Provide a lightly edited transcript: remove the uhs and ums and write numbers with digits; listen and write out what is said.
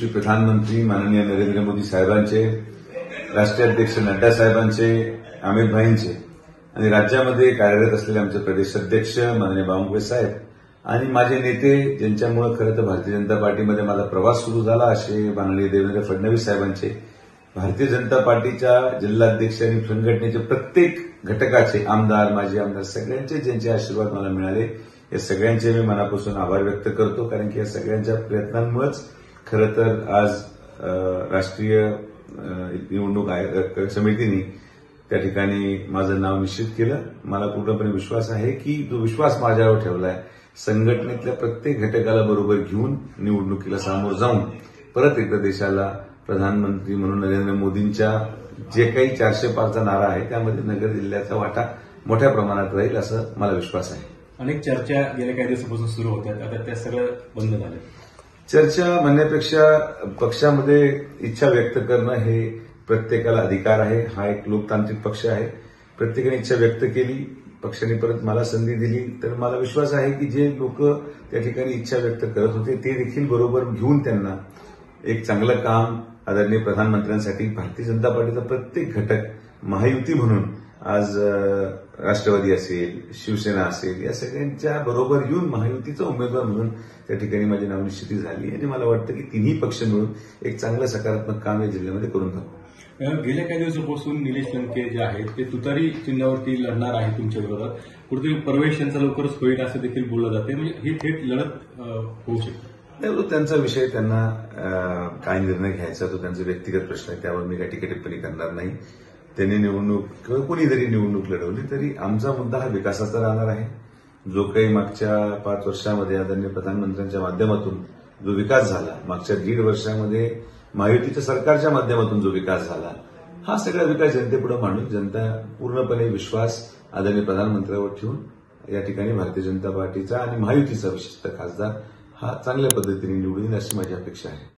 प्रधानमंत्री माननीय नरेंद्र मोदी साहेबांचे, राष्ट्रीय अध्यक्ष नड्डा साहेबांचे, अमित भाईंचे आणि राज्यामध्ये कार्यरत असलेले आमचे प्रदेश अध्यक्ष माननीय बावनकुळे साहेब आणि माझे नेते ज्यांच्यामुळे खरं तर भारतीय जनता पार्टीमध्ये माझा प्रवास सुरू झाला असे माननीय देवेंद्र फडणवीस साहेबांचे, भारतीय जनता पार्टीच्या जिल्हाध्यक्ष आणि संघटनेचे प्रत्येक घटकाचे आमदार, माजी आमदार सगळ्यांचे ज्यांचे आशीर्वाद मला मिळाले या सगळ्यांचे मी मनापासून आभार व्यक्त करतो, कारण की या सगळ्यांच्या प्रयत्नांमुळेच खरं तर आज राष्ट्रीय निवडणूक आयोग समितीने त्या ठिकाणी माझं नाव निश्चित केलं. मला पूर्णपणे विश्वास आहे की जो विश्वास माझ्यावर ठेवलाय संघटनेतल्या प्रत्येक घटकाला बरोबर घेऊन निवडणुकीला सामोरं जाऊन परत एकदा देशाला प्रधानमंत्री म्हणून नरेंद्र मोदींच्या जे काही 405चा नारा आहे त्यामध्ये नगर जिल्ह्याचा वाटा मोठ्या प्रमाणात राहील असं मला विश्वास आहे. अनेक चर्चा गेल्या काही दिवसापासून सुरू होत्या, आता त्या सगळं बंद झालं. चर्चा म्हणण्यापेक्षा पक्षामध्ये इच्छा व्यक्त करणं हे प्रत्येकाला अधिकार आहे. हा एक लोकतांत्रिक पक्ष आहे. प्रत्येकाने इच्छा व्यक्त केली, पक्षाने परत मला संधी दिली तर मला विश्वास आहे की जे लोक त्या ठिकाणी इच्छा व्यक्त करत होते ते देखील बरोबर घेऊन त्यांना एक चांगलं काम आदरणीय प्रधानमंत्र्यांसाठी भारतीय जनता पार्टीचा प्रत्येक घटक महायुती म्हणून आज राष्ट्रवादी असेल, शिवसेना असेल या सगळ्यांच्या बरोबर येऊन महायुतीचा उमेदवार म्हणून त्या ठिकाणी माझी नावनिश्चिती झाली आणि मला वाटतं की तिन्ही पक्ष मिळून एक चांगलं सकारात्मक काम या जिल्ह्यामध्ये करून दाखवू. गेल्या काही दिवसापासून निलेश लंके जे आहेत ते तुतारी चिन्हावरती लढणार आहे तुमच्या विरोधात. कुठेतरी प्रवेश यांचा लवकरच होईल असं देखील बोललं जाते. म्हणजे ही थेट लढत होऊ शकते. नाही, त्यांचा विषय, त्यांना काय निर्णय घ्यायचा तो त्यांचा व्यक्तिगत प्रश्न आहे. त्यावर मी काही टीका टिप्पणी करणार नाही. त्यांनी निवडणूक किंवा कोणी जरी निवडणूक लढवली तरी आमचा मुद्दा हा विकासाचा राहणार आहे. जो काही मागच्या 5 वर्षामध्ये आदरणीय प्रधानमंत्र्यांच्या माध्यमातून जो विकास झाला, मागच्या 1.5 वर्षामध्ये महायुतीच्या सरकारच्या माध्यमातून जो विकास झाला, हा सगळा विकास जनतेपुढे मांडून जनता पूर्णपणे विश्वास आदरणीय प्रधानमंत्र्यांवर ठेवून या ठिकाणी भारतीय जनता पार्टीचा आणि महायुतीचा विशिष्ट खासदार हा चांगल्या पद्धतीने निवडून येईल अशी माझी अपेक्षा आहे.